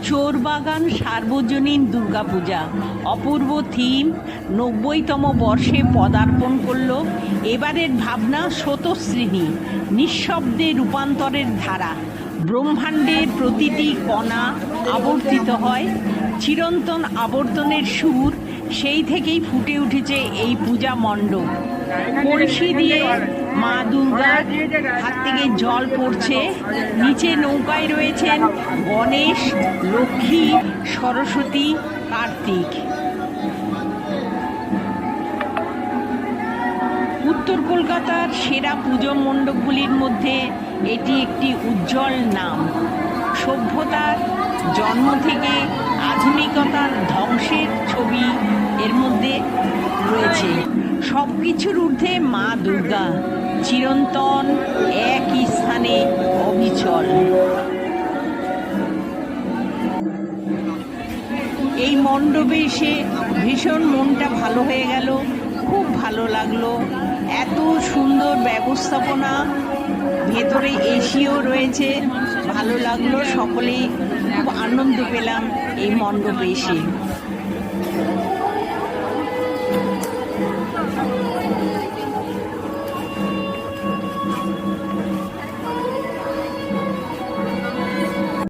চোরবাগান সার্বজনীন দুর্গাপূজা অপূর্ব থিম, ৯০তম বর্ষে পদার্পণ করল। এবারের ভাবনা স্রোতস্বিনী, নিঃশব্দে রূপান্তরের ধারা। ব্রহ্মাণ্ডের প্রতিটি কণা আবর্তিত হয়, চিরন্তন আবর্তনের সুর। সেই থেকেই ফুটে উঠেছে এই পূজা মণ্ডপ। কলসি দিয়ে মা দুর্গার হাত থেকে জল পড়ছে। নিচে নৌকায় রয়েছেন গণেশ, লক্ষ্মী, সরস্বতী, কার্তিক। উত্তর কলকাতার সেরা পুজো মণ্ডপগুলির মধ্যে এটি একটি উজ্জ্বল নাম। সভ্যতার জন্ম থেকে আধুনিকতার ধ্বংসের ছবি এর মধ্যে রয়েছে। সব কিছুর ঊর্ধ্বে মা দুর্গা, চিরন্তন একই স্থানে অবিচল। এই মণ্ডপে এসে ভীষণ মনটা ভালো হয়ে গেল, খুব ভালো লাগলো। এত সুন্দর ব্যবস্থাপনা, ভেতরে এসিও রয়েছে, ভালো লাগলো। সকলেই খুব আনন্দ পেলাম এই মণ্ডপে এসে।